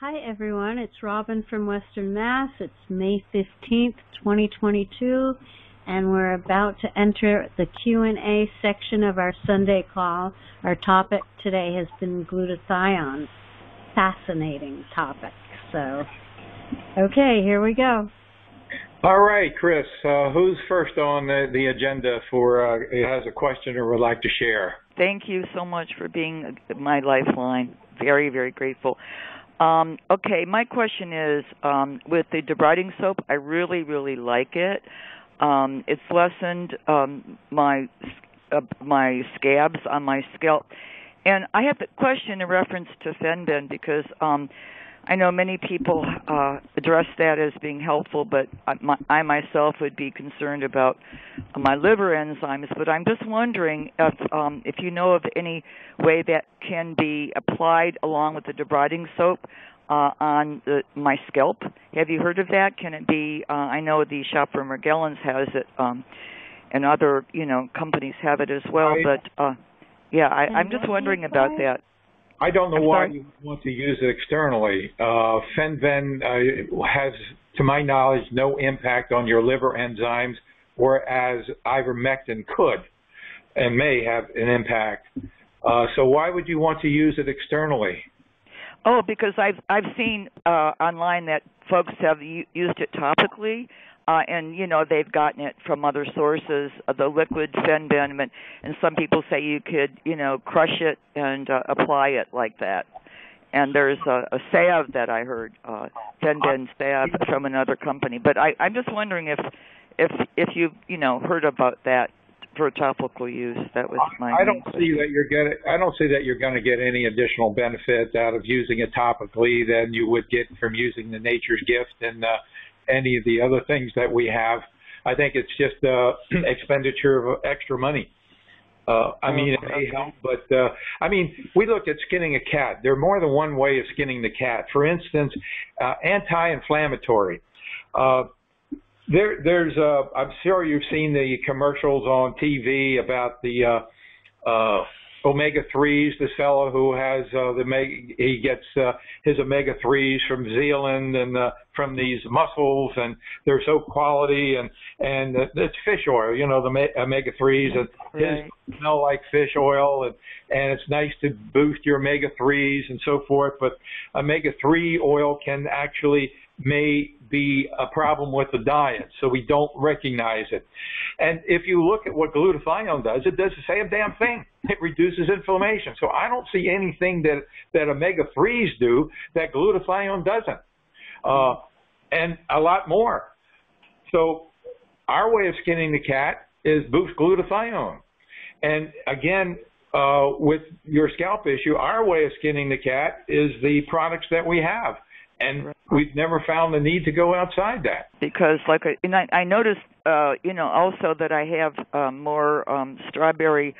Hi everyone, it's Robin from Western Mass. It's May 15th, 2022, and we're about to enter the Q&A section of our Sunday call. Our topic today has been glutathione. Fascinating topic. So, okay, here we go. All right, Chris, who's first on the agenda for has a question or would like to share? Thank you so much for being my lifeline. Very, very grateful. Okay, my question is, with the debriding soap, I really, really like it. It's lessened my scabs on my scalp. And I have a question in reference to Fenbid because I know many people address that as being helpful, but I myself would be concerned about my liver enzymes. But I'm just wondering if you know of any way that can be applied along with the debriding soap on my scalp. Have you heard of that? Can it be? I know the shop for Morgellons has it, and other companies have it as well. But yeah, I'm just wondering about that. I don't know why you want to use it externally. Fenbid has, to my knowledge, no impact on your liver enzymes, whereas ivermectin could and may have an impact. So why would you want to use it externally? Oh, because I've seen online that folks have used it topically, and they've gotten it from other sources, the liquid Fenbid, and some people say you could crush it and apply it like that. And there's a salve that I heard, Fenbid salve from another company. But I'm just wondering if you've heard about that for topical use. That was my. I don't see that you're going to get any additional benefit out of using it topically than you would get from using the Nature's Gift and any of the other things that we have. I think it's just expenditure of extra money. I mean, it may help, but we looked at skinning a cat. There are more than one way of skinning the cat. For instance, anti-inflammatory. There's I'm sure you've seen the commercials on TV about the omega-3s. This fellow who has he gets his omega-3s from Zealand and from these mussels, and they're so quality, and it's fish oil, the omega-3s, and his smell like fish oil, and it's nice to boost your omega-3s and so forth. But omega-3 oil may be a problem with the diet, so we don't recognize it. And if you look at what glutathione does, it does the same damn thing. It reduces inflammation. So I don't see anything that omega-3s do that glutathione doesn't, and a lot more. So our way of skinning the cat is boost glutathione. And again, with your scalp issue, our way of skinning the cat is the products that we have. And we've never found the need to go outside that. Because, I noticed, also that I have more strawberry,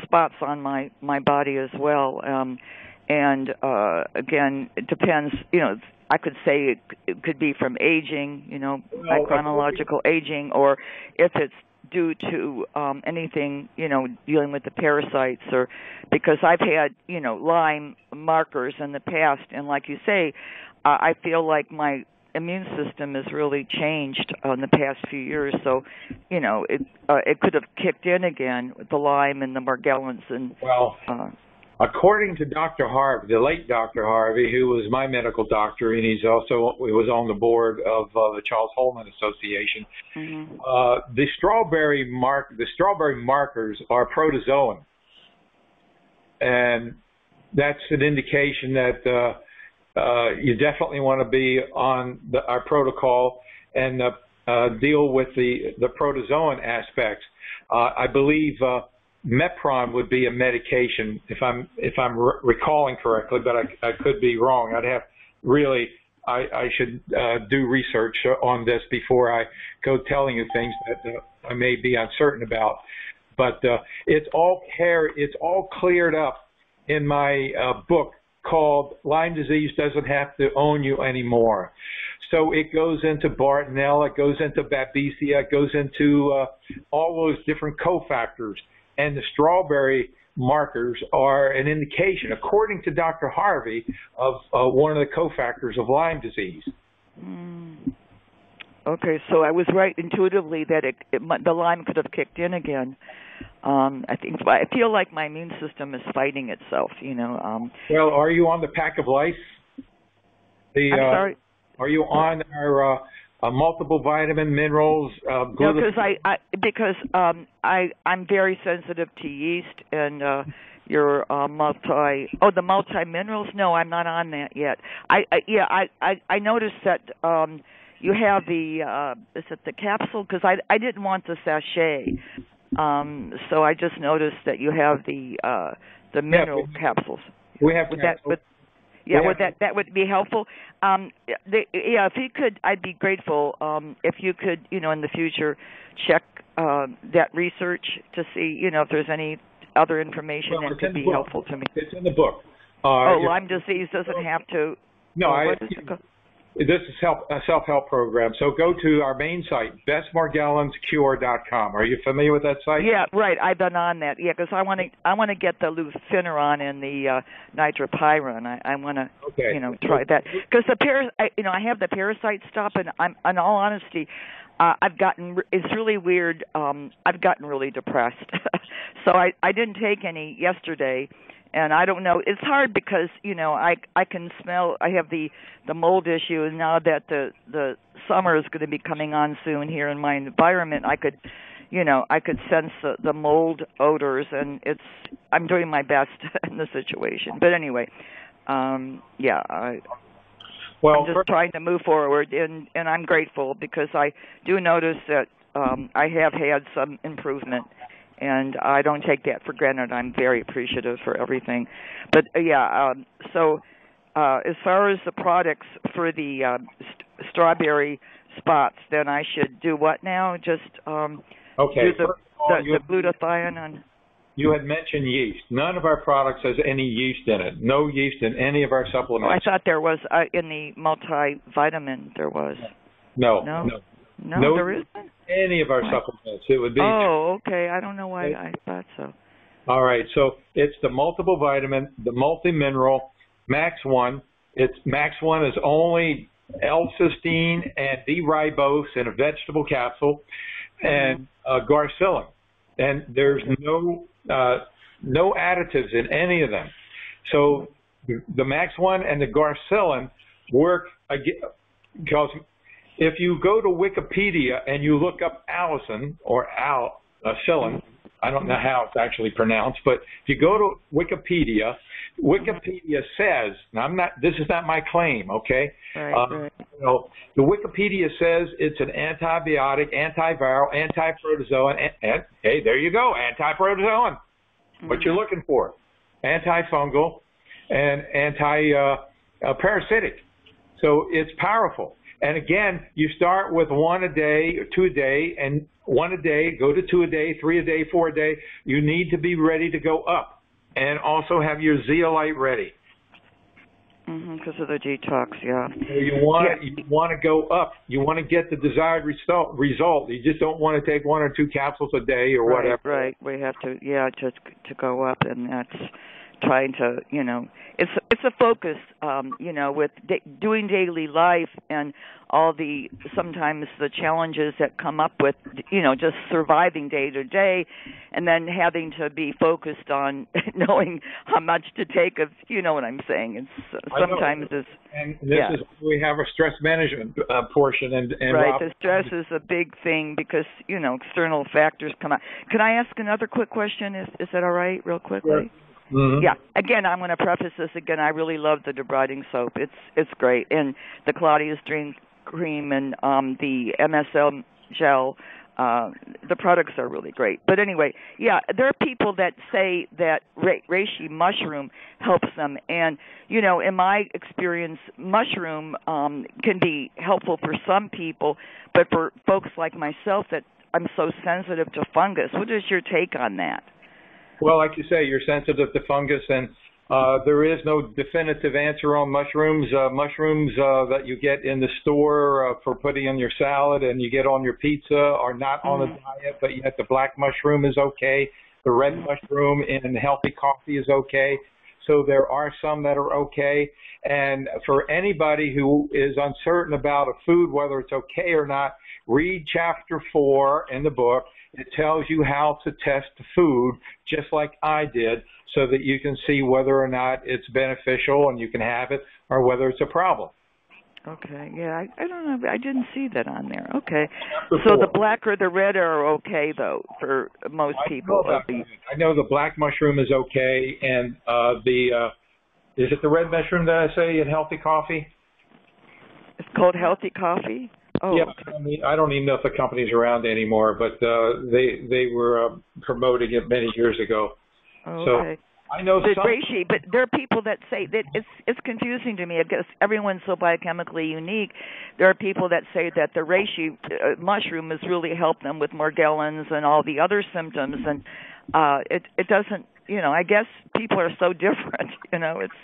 spots on my body as well. And again, it depends. I could say it could be from aging, chronological aging, or if it's due to anything, dealing with the parasites, or because I've had, Lyme markers in the past, and like you say, I feel like my immune system has really changed in the past few years. So, it could have kicked in again with the Lyme and the Morgellons and. Well, according to Dr. Harvey, the late Dr. Harvey, who was my medical doctor, and he was on the board of the Charles Holman Association. Mm-hmm. The strawberry markers are protozoan, and that's an indication that you definitely want to be on our protocol and deal with the protozoan aspects. I believe. Mepron would be a medication, if I'm recalling correctly, but I could be wrong. I should do research on this before I go telling you things that I may be uncertain about. But it's all cleared up in my book called "Lyme Disease Doesn't Have to Own You Anymore." So it goes into Bartonella, it goes into Babesia, it goes into all those different cofactors. and the strawberry markers are an indication, according to Dr. Harvey, of one of the cofactors of Lyme disease. Okay, so I was right intuitively that the Lyme could have kicked in again. I feel like my immune system is fighting itself, Well, are you on the pack of lice? I'm sorry? Are you on our multiple vitamin, minerals, No, because I'm very sensitive to yeast and your the multi minerals. No, I'm not on that yet. I noticed that you have the is it the capsule? Because I didn't want the sachet, so I just noticed that you have the mineral capsules. We have that would be helpful. If you could, I'd be grateful if you could, in the future, check that research to see, if there's any other information that could be helpful to me. It's in the book. Lyme disease doesn't have to. No, this is a self-help program. So go to our main site, bestmorgellonscure.com. Are you familiar with that site? Yeah, right. I've been on that. Yeah, because I want to get the luciferin and the nitropyrin. I want to try that because I have the parasite stuff, and in all honesty, it's really weird. I've gotten really depressed, so I didn't take any yesterday. And I don't know. It's hard because I can smell. I have the mold issue, and now that the summer is going to be coming on soon here in my environment, I could sense the mold odors, and I'm doing my best in the situation. But anyway, I'm just trying to move forward, and I'm grateful because I do notice that I have had some improvement. And I don't take that for granted. I'm very appreciative for everything. But, so as far as the products for the strawberry spots, then I should do what now? Just do the glutathione on? You had mentioned yeast. None of our products has any yeast in it. No yeast in any of our supplements. Oh, I thought there was in the multivitamin there was. No, there isn't? Any of our supplements. It would be. Oh, okay. I don't know why I thought so. All right. So it's the multiple vitamin, the multi-mineral, Max 1. Max 1 is only L-cysteine and D-ribose in a vegetable capsule, and garcillin. And there's no additives in any of them. So the Max 1 and the garcillin work because if you go to Wikipedia and you look up allicin or allicin, I don't know how it's actually pronounced, but if you go to Wikipedia says, now this is not my claim, okay? Right. The Wikipedia says it's an antibiotic, antiviral, antiprotozoan, and hey, there you go, antiprotozoan. What you're looking for. Antifungal and anti-parasitic. So it's powerful. And again, you start with 1 a day, 2 a day, and 1 a day, go to 2 a day, 3 a day, 4 a day. You need to be ready to go up, and also have your zeolite ready. Because of the detox, yeah. So you want to go up. You want to get the desired result. You just don't want to take 1 or 2 capsules a day or whatever. Right. We have to, to go up, and that's trying to, it's a focus, with doing daily life and all sometimes the challenges that come up with, just surviving day to day, and then having to be focused on knowing how much to take of, you know what I'm saying. It's sometimes it's. And this is we have a stress management portion, and right. The stress is a big thing because external factors come out. Can I ask another quick question? Is that all right, real quickly? Sure. Mm-hmm. Yeah. Again, I'm going to preface this again. I really love the debriding soap. It's great, and the Claudia's Dream Cream and the MSM gel. The products are really great. But anyway, there are people that say that reishi mushroom helps them, and in my experience, mushroom can be helpful for some people, but for folks like myself that I'm so sensitive to fungus. What is your take on that? Well, like you say, you're sensitive to fungus, and there is no definitive answer on mushrooms. Mushrooms that you get in the store for putting on your salad and you get on your pizza are not on a diet, but yet the black mushroom is okay. The red mushroom in healthy coffee is okay. So there are some that are okay. And for anybody who is uncertain about a food, whether it's okay or not, read chapter 4 in the book. It tells you how to test the food, just like I did, so that you can see whether or not it's beneficial and you can have it, or whether it's a problem. Okay, yeah, I don't know. I didn't see that on there. Okay. So the black or the red are okay, though, for most people. I know the black mushroom is okay, and is it the red mushroom that I say in healthy coffee? It's called healthy coffee? Oh, yeah, okay. I don't even know if the company's around anymore, but they were promoting it many years ago. Okay. So I know the some. reishi, but there are people that say that it's confusing to me. I guess everyone's so biochemically unique. There are people that say that the reishi mushroom has really helped them with Morgellons and all the other symptoms, and it doesn't. I guess people are so different. It's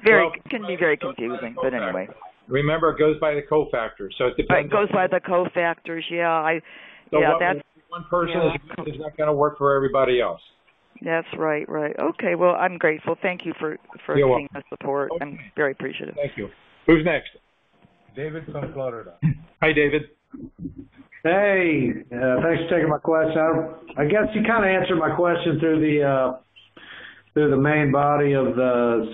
it can be very confusing. But anyway. Remember, it goes by the cofactors, so it depends. It goes by the cofactors, yeah. That's one person is not going to work for everybody else. That's right. Okay, well, I'm grateful. Thank you for seeing the support. Okay. I'm very appreciative. Thank you. Who's next? David from Florida. Hi, David. Hey, thanks for taking my question. I guess you kind of answered my question through the main body of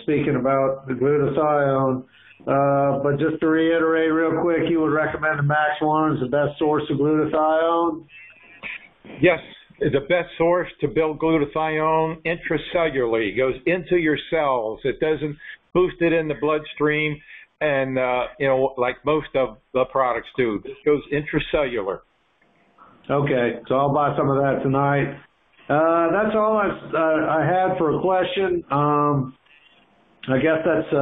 speaking about the glutathione. But just to reiterate real quick, you would recommend the Max 1 as the best source of glutathione? Yes, the best source to build glutathione intracellularly. It goes into your cells. It doesn't boost it in the bloodstream and, like most of the products do. This goes intracellular. Okay, so I'll buy some of that tonight. That's all I had for a question. I guess that's...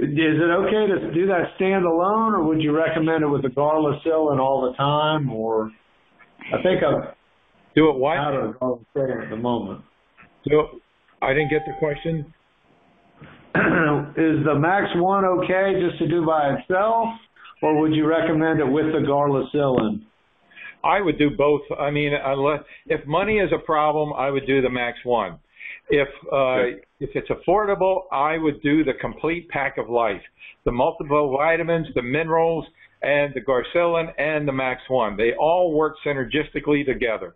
Is it okay to do that standalone, or would you recommend it with the garlicillin all the time? Or I think I'm do it what? Out of garlicillin at the moment. I didn't get the question. Is the Max 1 okay just to do by itself, or would you recommend it with the garlicillin? I would do both. I mean, if money is a problem, I would do the Max 1. If it's affordable, I would do the complete pack of life, the multiple vitamins, the minerals, and the garlicillin and the Max 1. They all work synergistically together.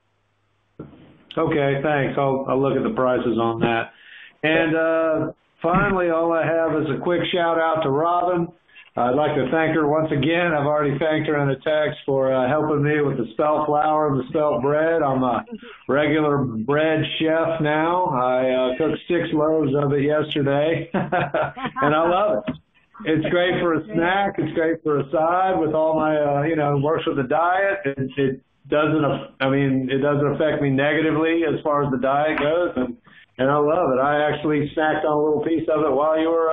Okay, thanks. I'll look at the prices on that. And finally, all I have is a quick shout out to Robin. I'd like to thank her once again. I've already thanked her in a text for helping me with the spelt flour and the spelt bread. I'm a regular bread chef now. I cooked 6 loaves of it yesterday, and I love it. It's great for a snack. It's great for a side with all my, it works with the diet. It doesn't affect me negatively as far as the diet goes, and I love it. I actually snacked on a little piece of it while you were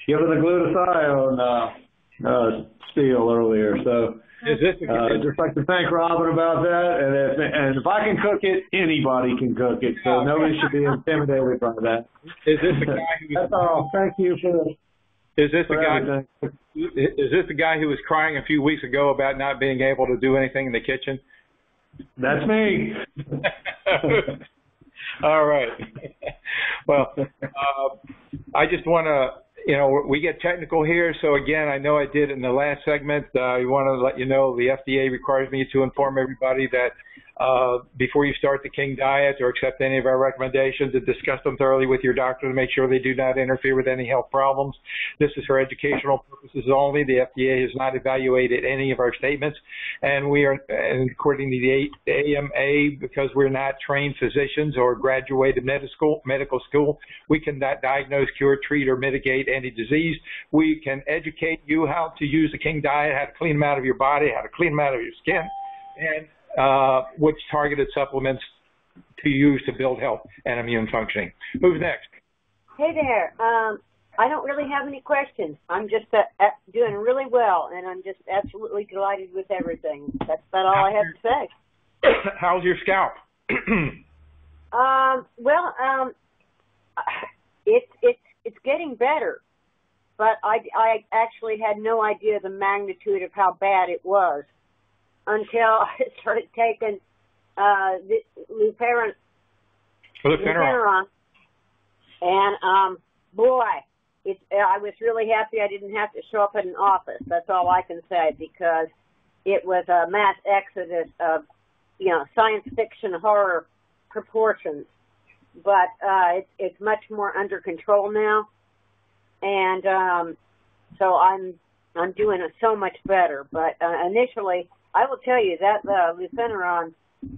giving the glutathione spiel earlier. So I'd just like to thank Robin about that. And if I can cook it, anybody can cook it. So nobody should be intimidated by that. Is this the guy who? That's all. Thank you for the. Is this the guy who was crying a few weeks ago about not being able to do anything in the kitchen? That's me. All right. Well, I just want to. We get technical here, so again, I know I did in the last segment. I want to let you know the FDA requires me to inform everybody that before you start the King Diet or accept any of our recommendations, to discuss them thoroughly with your doctor to make sure they do not interfere with any health problems. This is for educational purposes only. The FDA has not evaluated any of our statements, and according to the AMA, because we're not trained physicians or graduated medical school, we cannot diagnose, cure, treat, or mitigate any disease. We can educate you how to use the King Diet, how to clean them out of your body, how to clean them out of your skin, and which targeted supplements to use to build health and immune functioning. Who's next? Hey there. I don't really have any questions. I'm just doing really well, and I'm just absolutely delighted with everything. That's about all I have to say. How's your scalp? It's getting better, but I actually had no idea the magnitude of how bad it was until I started taking the Luperin Lufeneron. And boy, I was really happy I didn't have to show up at an office. That's all I can say, because it was a mass exodus of, science fiction horror proportions. But it's much more under control now, and so I'm doing so much better. But initially, I will tell you that Lufeneron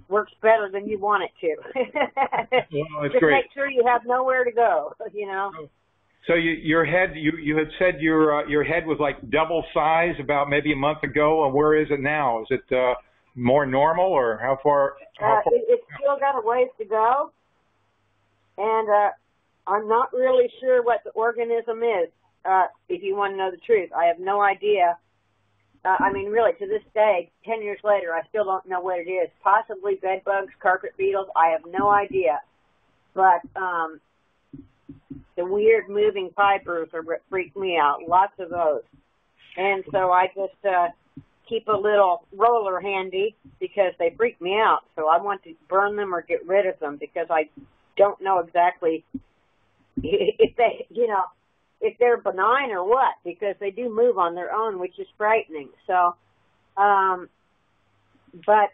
works better than you want it to. Well, Just great. make sure you have nowhere to go. So your head, you had said your head was like double size about maybe a month ago, and where is it now? Is it more normal, or how far? It's still got a ways to go, and I'm not really sure what the organism is. If you want to know the truth, I have no idea. Really, to this day, 10 years later, I still don't know what it is. Possibly bed bugs, carpet beetles. I have no idea. But the weird moving fibers are what freak me out. Lots of those. And so I just keep a little roller handy because they freak me out. So I want to burn them or get rid of them because I don't know exactly if they, if they're benign or what, because they do move on their own, which is frightening. So, but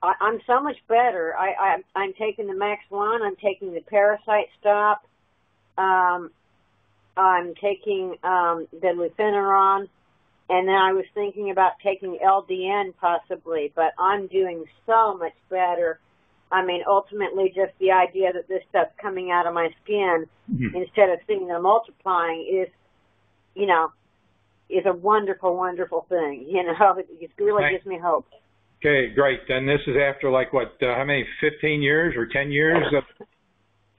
I'm so much better. I'm taking the Max 1. I'm taking the Parasite Stop. I'm taking the Lufeneron. And then I was thinking about taking LDN possibly, but I'm doing so much better. Ultimately, just the idea that this stuff's coming out of my skin instead of seeing them multiplying is a wonderful, wonderful thing. It really gives me hope. Okay, great. And this is after how many, 15 years or 10 years?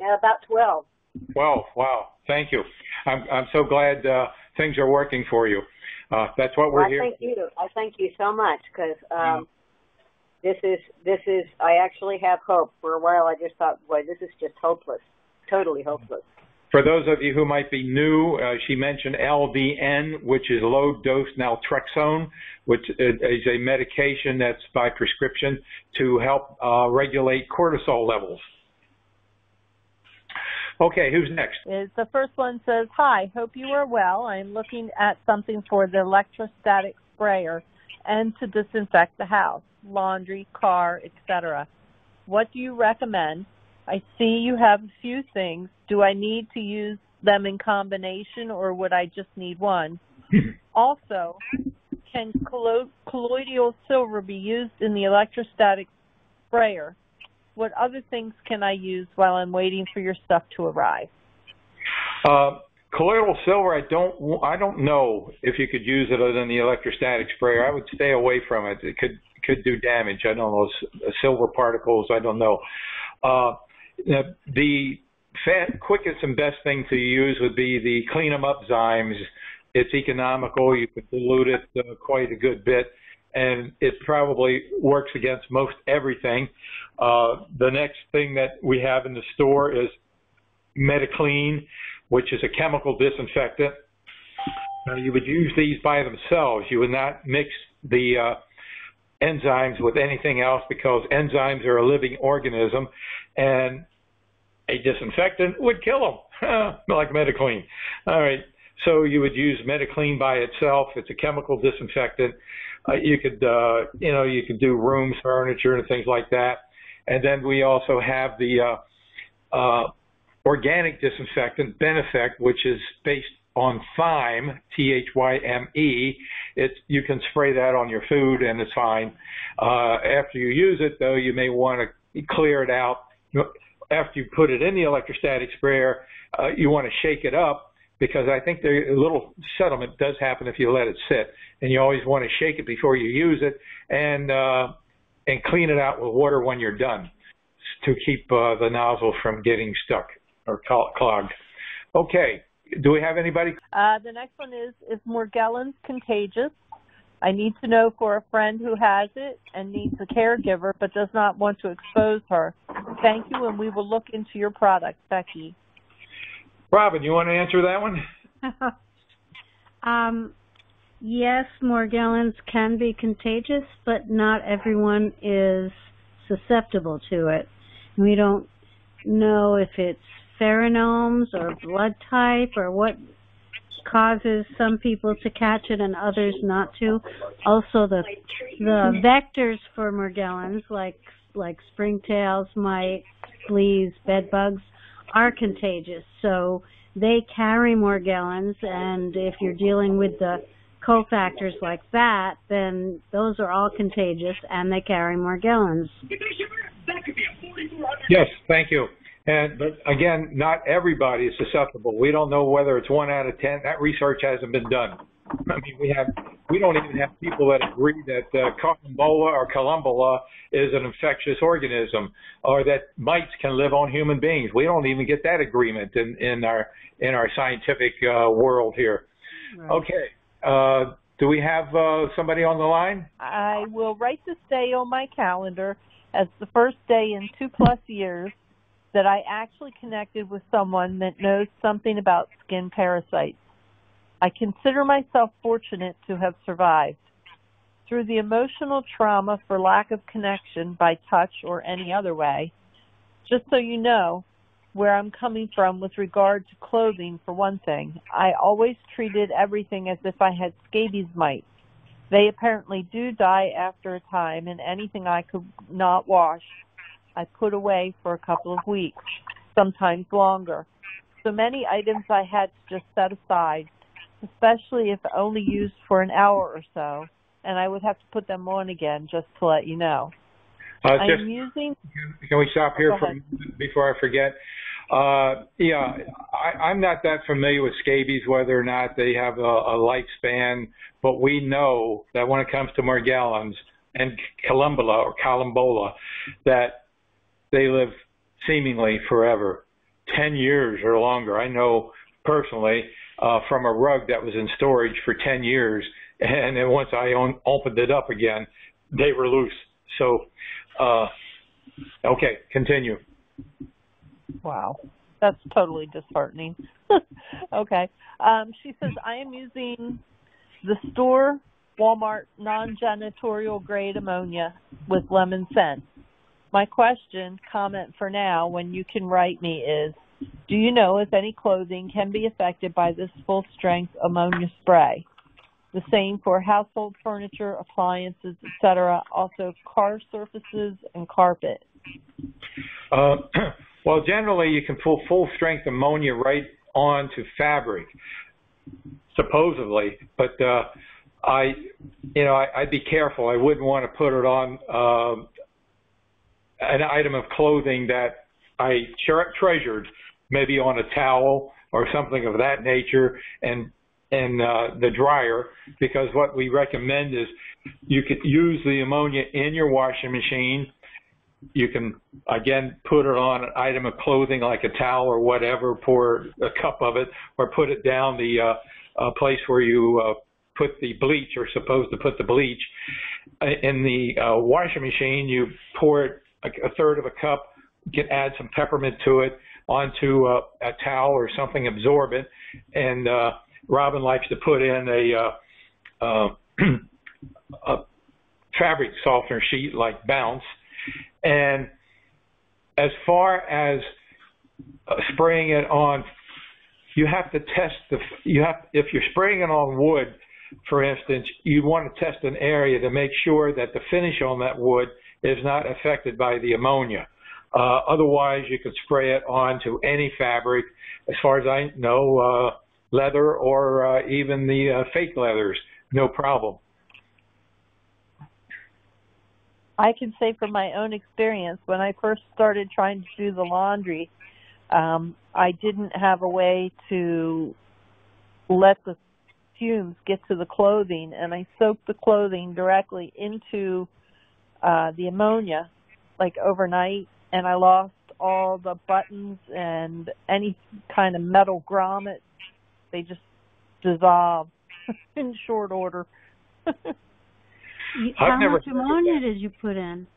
Yeah, about 12. 12, wow. Thank you. I'm so glad things are working for you. That's what we're here. I thank you so much, because this is, I actually have hope. For a while I just thought, boy, this is just hopeless, totally hopeless. For those of you who might be new, she mentioned LDN, which is low-dose naltrexone, which is a medication that's by prescription to help regulate cortisol levels. Okay, who's next? The first one says, hi, hope you are well. I'm looking at something for the electrostatic sprayer and to disinfect the house, laundry, car, etc. What do you recommend? I see you have a few things. Do I need to use them in combination, or would I just need one? Also, can colloidal silver be used in the electrostatic sprayer? What other things can I use while I'm waiting for your stuff to arrive? Colloidal silver, I don't know if you could use it in the electrostatic sprayer. I would stay away from it. It could do damage. I don't know. Silver particles, I don't know. The quickest and best thing to use would be the clean 'em up zymes. It's economical. You could dilute it quite a good bit, and it probably works against most everything. The next thing that we have in the store is Metaclean, which is a chemical disinfectant. You would use these by themselves. You would not mix the enzymes with anything else, because enzymes are a living organism, and a disinfectant would kill them, like Metaclean. All right, so you would use Metaclean by itself. It's a chemical disinfectant. You could do rooms, furniture, and things like that. And then we also have the organic disinfectant, Benefect, which is based on thyme, Thyme. You can spray that on your food, and it's fine. After you use it, though, you may want to clear it out. After you put it in the electrostatic sprayer, you want to shake it up, because I think a little settlement does happen if you let it sit. And you always want to shake it before you use it, and clean it out with water when you're done, to keep the nozzle from getting stuck or clogged. Okay. Do we have anybody? The next one is Morgellons contagious? I need to know for a friend who has it and needs a caregiver but does not want to expose her. Thank you, and we will look into your product. Becky. Robin, you want to answer that one? Yes, Morgellons can be contagious, but not everyone is susceptible to it. We don't know if it's pheromones or blood type or what causes some people to catch it and others not to. Also, the vectors for Morgellons, like springtails, mites, fleas, bed bugs, are contagious. So they carry Morgellons, and if you're dealing with the cofactors like that, then those are all contagious, and they carry Morgellons. Yes, thank you. But again, not everybody is susceptible. We don't know whether it's 1 out of 10. That research hasn't been done. I mean, we don't even have people that agree that Columbola is an infectious organism, or that mites can live on human beings. We don't even get that agreement in our scientific world here. Right. Okay. Do we have somebody on the line? I will write this day on my calendar as the first day in 2+ years that I actually connected with someone that knows something about skin parasites. I consider myself fortunate to have survived. Through the emotional trauma for lack of connection by touch or any other way, just so you know where I'm coming from with regard to clothing, for one thing, I always treated everything as if I had scabies mites. They apparently do die after a time, and anything I could not wash, I put away for a couple of weeks, sometimes longer. So many items I had to just set aside, especially if only used for an hour or so, and I would have to put them on again, just to let you know. Can we stop here before I forget? I'm not that familiar with scabies, whether or not they have a lifespan, but we know that when it comes to Morgellons and Columbola, that they live seemingly forever, 10 years or longer. I know personally from a rug that was in storage for 10 years, and then once I opened it up again, they were loose. So, okay, continue. Wow, that's totally disheartening. Okay. She says, I am using the store Walmart non-janitorial grade ammonia with lemon scent. My comment for now, when you can write me, is, do you know if any clothing can be affected by this full-strength ammonia spray? The same for household furniture, appliances, etc., also car surfaces and carpet. Well, generally, you can pull full-strength ammonia right onto fabric, supposedly, but I'd be careful. I wouldn't want to put it on an item of clothing that I treasured, maybe on a towel or something of that nature, and the dryer, because what we recommend is you could use the ammonia in your washing machine. You can, again, put it on an item of clothing like a towel or whatever, pour a cup of it, or put it down the place where you put the bleach, or supposed to put the bleach. In the washing machine, you pour it a third of a cup, you can add some peppermint to it onto a towel or something absorbent, and Robin likes to put in a fabric softener sheet like Bounce. And as far as spraying it on, you have to test if you're spraying it on wood, for instance, you want to test an area to make sure that the finish on that wood is not affected by the ammonia. Otherwise, you could spray it onto any fabric, as far as I know, leather or even the fake leathers, no problem. I can say from my own experience, when I first started trying to do the laundry, I didn't have a way to let the fumes get to the clothing, and I soaked the clothing directly into the ammonia, like overnight, and I lost all the buttons and any kind of metal grommets. They just dissolved in short order. How much ammonia did you put in?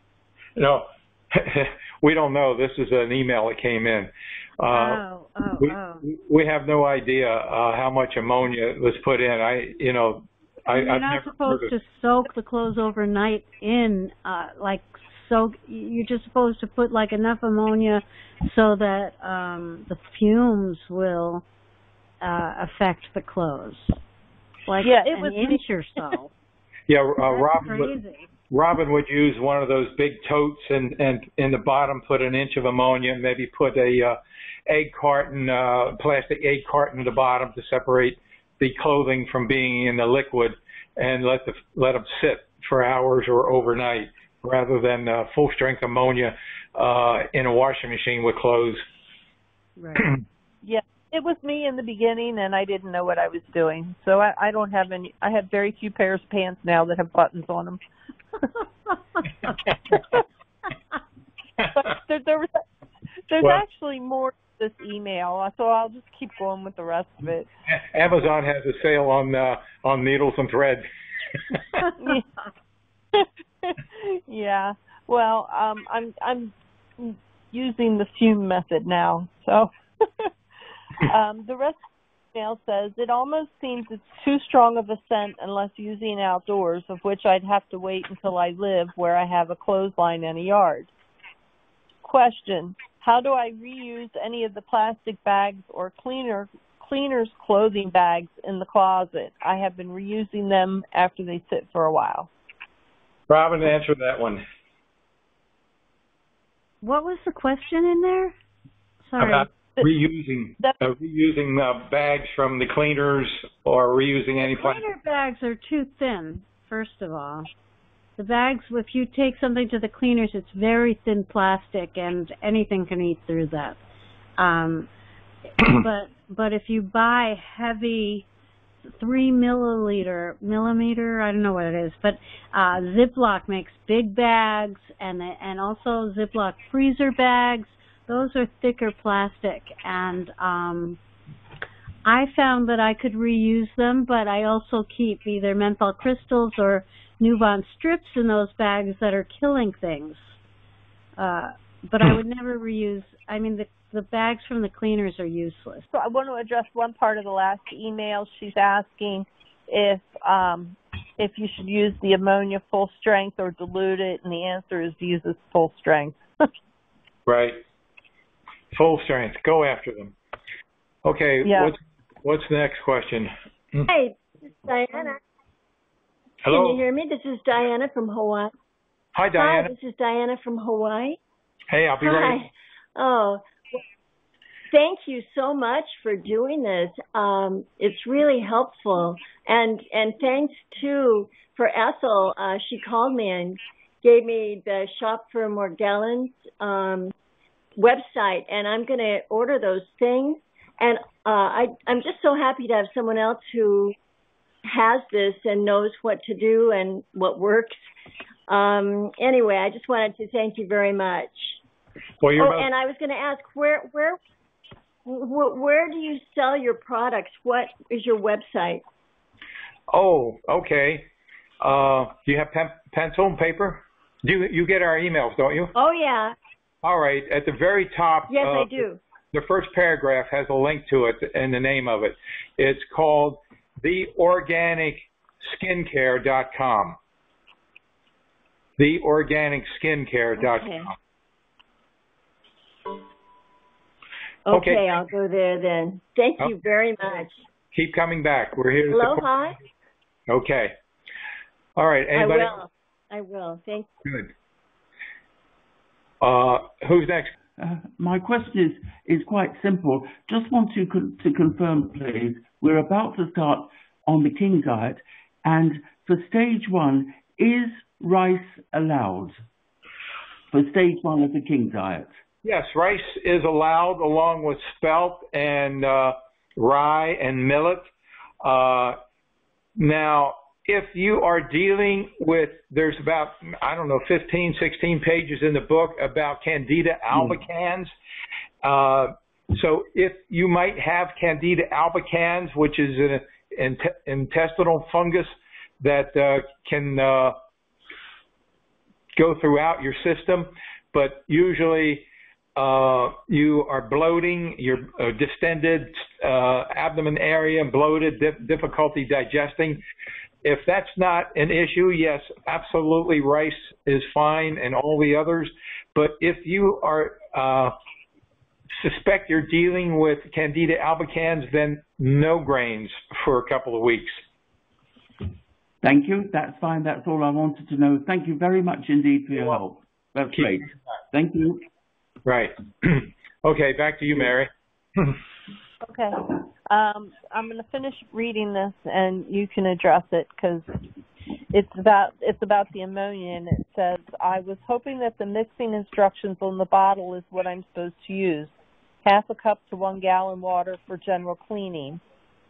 No, we don't know. This is an email that came in. We have no idea how much ammonia was put in. You're not supposed to soak the clothes overnight in like you're just supposed to put like enough ammonia so that the fumes will affect the clothes. Like an inch or so. Yeah, crazy. Robin would use one of those big totes and in the bottom put an inch of ammonia, maybe put a plastic egg carton at the bottom to separate the clothing from being in the liquid, and let them sit for hours or overnight, rather than full strength ammonia in a washing machine with clothes. Right. Yeah, it was me in the beginning, and I didn't know what I was doing. So I don't have any. I have very few pairs of pants now that have buttons on them. But there's actually more to this email, so I'll just keep going with the rest of it. Amazon has a sale on needles and thread. Yeah. Well, I'm using the fume method now. So the rest of the email says, it almost seems it's too strong of a scent unless using outdoors, of which I'd have to wait until I live where I have a clothesline and a yard. Question, how do I reuse any of the plastic bags or cleaner's clothing bags in the closet? I have been reusing them after they sit for a while. Robin, answer that one. What was the question in there? Sorry. About reusing bags from the cleaners, or reusing any plastic. Cleaner bags are too thin, first of all. The bags, if you take something to the cleaners, it's very thin plastic, and anything can eat through that. But if you buy heavy 3 millimeter, I don't know what it is, but Ziploc makes big bags, and also Ziploc freezer bags. Those are thicker plastic, and I found that I could reuse them, but I also keep either menthol crystals or Nuvon strips in those bags that are killing things. But I would never reuse, I mean, the bags from the cleaners are useless. So I want to address one part of the last email. She's asking if you should use the ammonia full strength or dilute it, and the answer is use this full strength. Right. Full strength. Go after them. Okay. Yeah. What's the next question? Hey, this is Diana. Hello. Can you hear me? This is Diana from Hawaii. Hi, Diana. Hi, this is Diana from Hawaii. Hey, I'll be ready. Oh, thank you so much for doing this. It's really helpful. And thanks, too, for Ethel. She called me and gave me the Shop for Morgellons website, and I'm going to order those things. And I'm just so happy to have someone else who has this and knows what to do and what works. Anyway, I just wanted to thank you very much. Well, and I was going to ask, where do you sell your products? What is your website? Oh, okay. Do you have pencil and paper? You get our emails, don't you? Oh, yeah. All right. At the very top. Yes, I do. The first paragraph has a link to it and the name of it. It's called theorganicskincare.com. Theorganicskincare.com. Okay, I'll go there then. Thank you very much. Keep coming back. We're here to Aloha. Okay. All right. Anybody? I will. Thank you. Good. Who's next? My question is quite simple. Just want to confirm, please. We're about to start on the King diet, and for stage 1, is rice allowed? For stage 1 of the King diet? Yes, rice is allowed along with spelt and rye and millet. Now, if you are dealing with, there's about, 15, 16 pages in the book about Candida albicans. So if you might have Candida albicans, which is an intestinal fungus that can go throughout your system, but usually you are bloating, you're distended abdomen area, bloated, difficulty digesting. If that's not an issue, yes, absolutely, rice is fine and all the others. But if you are suspect you're dealing with Candida albicans, then no grains for a couple of weeks. Thank you. That's fine. That's all I wanted to know. Thank you very much indeed for your help. That's great. Thank you. Right. Okay, back to you, Mary. Okay. I'm going to finish reading this, and you can address it because it's about the ammonia, and it says, I was hoping that the mixing instructions on the bottle is what I'm supposed to use. 1/2 cup to 1 gallon water for general cleaning.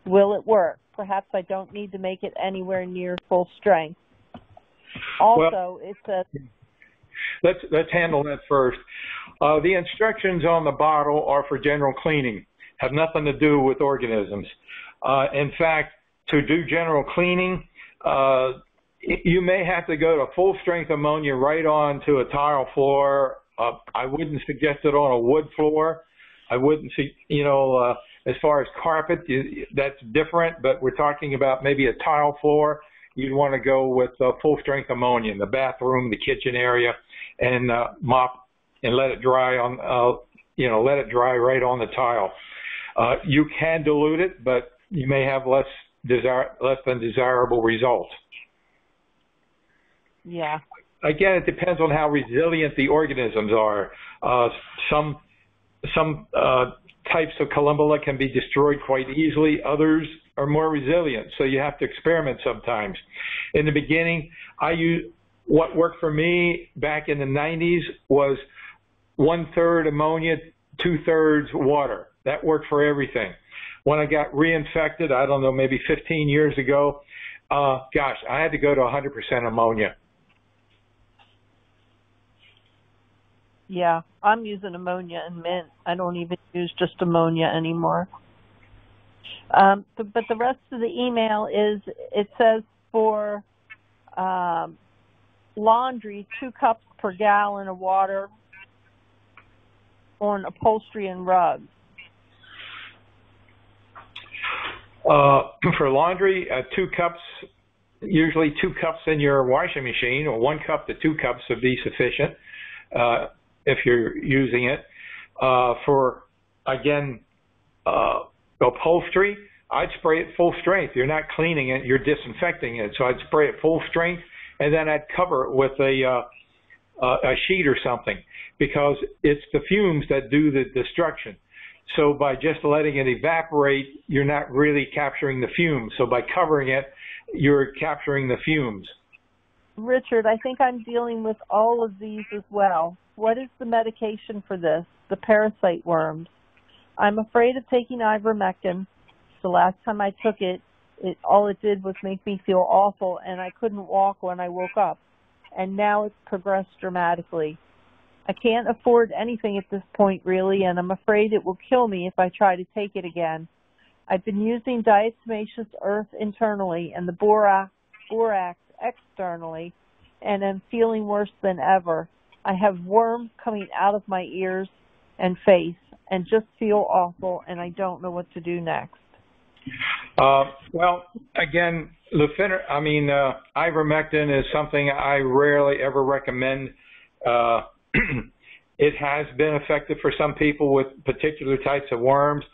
Will it work? Perhaps I don't need to make it anywhere near full strength. Also, it says... Let's handle that first. The instructions on the bottle are for general cleaning, have nothing to do with organisms. In fact, to do general cleaning, you may have to go to full strength ammonia right onto a tile floor. I wouldn't suggest it on a wood floor. I wouldn't see, as far as carpet, that's different, but we're talking about maybe a tile floor. You'd want to go with full strength ammonia in the bathroom, the kitchen area, and mop and let it dry let it dry right on the tile. You can dilute it, but you may have less than desirable results. Yeah. Again, it depends on how resilient the organisms are. Some types of Columbella can be destroyed quite easily. Others are more resilient, so you have to experiment sometimes. In the beginning, what worked for me back in the 90s was 1/3 ammonia, 2/3 water. That worked for everything. When I got reinfected, I don't know, maybe 15 years ago, I had to go to 100% ammonia. Yeah, I'm using ammonia and mint. I don't even use just ammonia anymore. But the rest of the email it says for laundry, 2 cups per gallon of water on upholstery and rugs. For laundry, 2 cups, usually 2 cups in your washing machine, or 1 cup to 2 cups would be sufficient if you're using it. For, again, upholstery, I'd spray it full strength. You're not cleaning it, you're disinfecting it. So I'd spray it full strength, and then I'd cover it with a sheet or something, because it's the fumes that do the destruction. So by just letting it evaporate, you're not really capturing the fumes. So by covering it, you're capturing the fumes. Richard, I think I'm dealing with all of these as well. What is the medication for this? The parasite worms. I'm afraid of taking ivermectin. The last time I took it, all it did was make me feel awful, and I couldn't walk when I woke up. And now it's progressed dramatically. I can't afford anything at this point, really, and I'm afraid it will kill me if I try to take it again. I've been using diatomaceous earth internally and the borax externally, and am feeling worse than ever. I have worms coming out of my ears and face and just feel awful, and I don't know what to do next. Well, again, ivermectin is something I rarely ever recommend. It has been effective for some people with particular types of worms,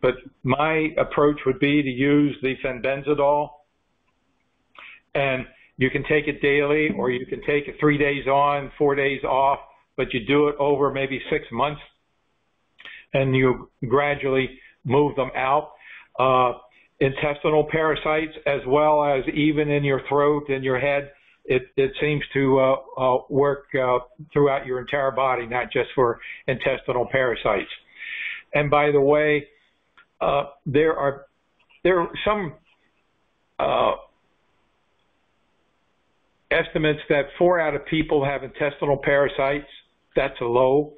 but my approach would be to use the fenbenzidol, and you can take it daily, or you can take it 3 days on, 4 days off, but you do it over maybe 6 months, and you gradually move them out. Intestinal parasites, as well as even in your throat and your head, it seems to work throughout your entire body, not just for intestinal parasites. And by the way, there are some estimates that 4 out of people have intestinal parasites. That's a low.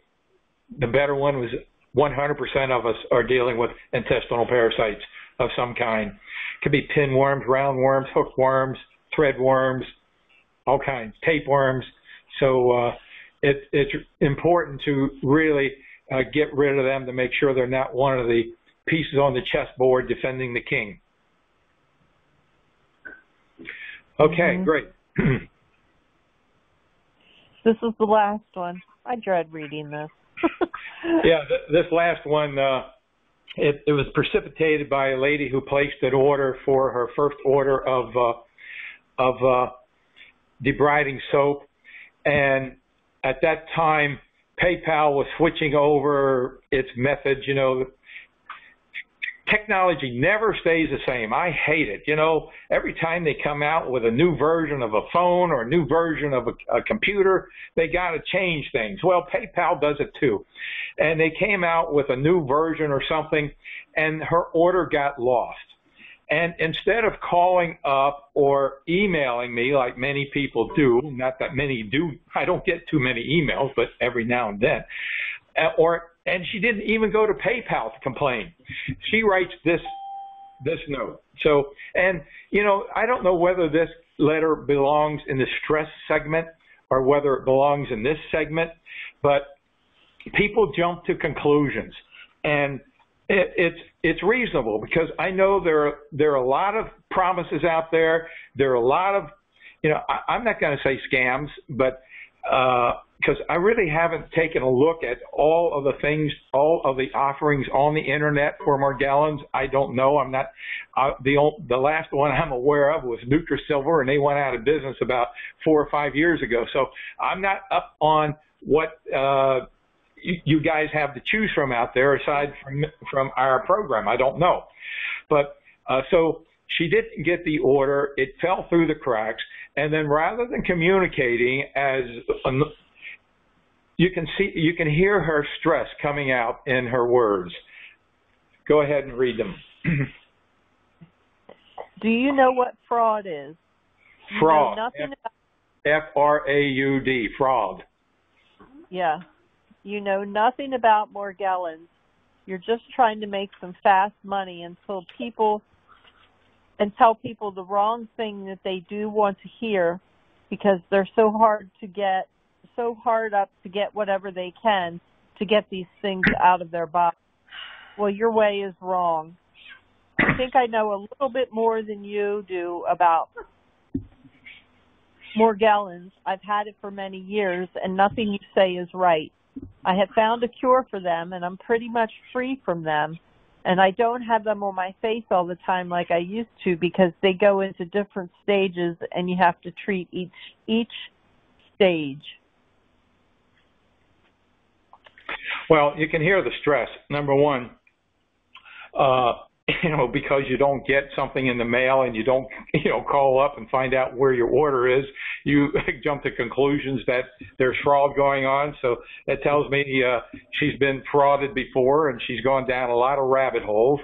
The better one was 100% of us are dealing with intestinal parasites of some kind. It could be pinworms, roundworms, hookworms, threadworms, all kinds, tapeworms. So it's important to really get rid of them to make sure they're not one of the pieces on the chessboard defending the king. Okay, great. This is the last one. I dread reading this. Yeah, this last one, it was precipitated by a lady who placed an order for her first order of debriding soap, and at that time, PayPal was switching over its methods. You know, technology never stays the same. I hate it. You know, every time they come out with a new version of a phone or a new version of a computer, they got to change things. Well, PayPal does it too. And they came out with a new version or something, and her order got lost. And instead of calling up or emailing me like many people do, not that many do, I don't get too many emails, but every now and then, and she didn't even go to PayPal to complain. She writes this note. So, and you know, I don't know whether this letter belongs in the stress segment or whether it belongs in this segment, but people jump to conclusions, and it's reasonable, because I know there are a lot of promises out there. There are a lot of, you know, I'm not going to say scams, but because I really haven't taken a look at all of the things, all of the offerings on the internet for Morgellons. I don't know. I'm not. The last one I'm aware of was Nutrisilver, and they went out of business about 4 or 5 years ago. So I'm not up on what you guys have to choose from out there aside from our program. I don't know. But so she didn't get the order. It fell through the cracks. And then rather than communicating, as you can hear her stress coming out in her words. Go ahead and read them. Do you know what fraud is? Fraud. F-R-A-U-D, fraud. Yeah. You know nothing about Morgellons. You're just trying to make some fast money and tell people the wrong thing that they do want to hear, because they're so hard up to get whatever they can to get these things out of their body. Well, your way is wrong. I think I know a little bit more than you do about Morgellons. I've had it for many years, and nothing you say is right. I have found a cure for them, and I'm pretty much free from them. And I don't have them on my face all the time like I used to, because they go into different stages, and you have to treat each stage. Well, you can hear the stress. Number one, you know, because you don't get something in the mail and you don't, you know, call up and find out where your order is, you jump to conclusions that there's fraud going on. So that tells me she's been frauded before, and she's gone down a lot of rabbit holes.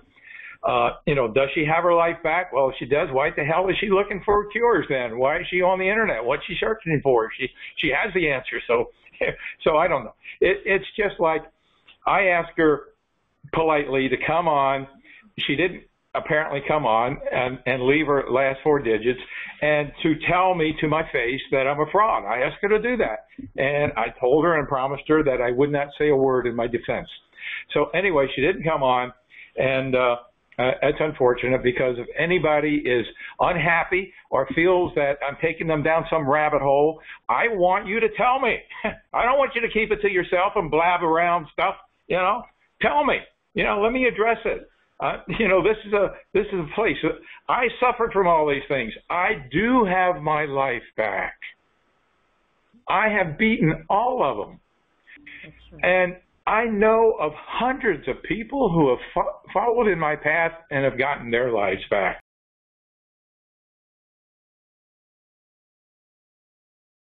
You know, does she have her life back? Well, if she does, why the hell is she looking for cures then? Why is she on the internet? What's she searching for? She has the answer. So I don't know. It's just like, I asked her politely to come on. She didn't apparently come on and leave her last 4 digits and to tell me to my face that I'm a fraud. I asked her to do that. And I told her and promised her that I would not say a word in my defense. So anyway, she didn't come on, and it's unfortunate, because if anybody is unhappy or feels that I'm taking them down some rabbit hole, I want you to tell me. I don't want you to keep it to yourself and blab around stuff, you know. Tell me, you know, let me address it. You know, this is a place. I suffered from all these things. I do have my life back. I have beaten all of them. And I know of hundreds of people who have followed in my path and have gotten their lives back.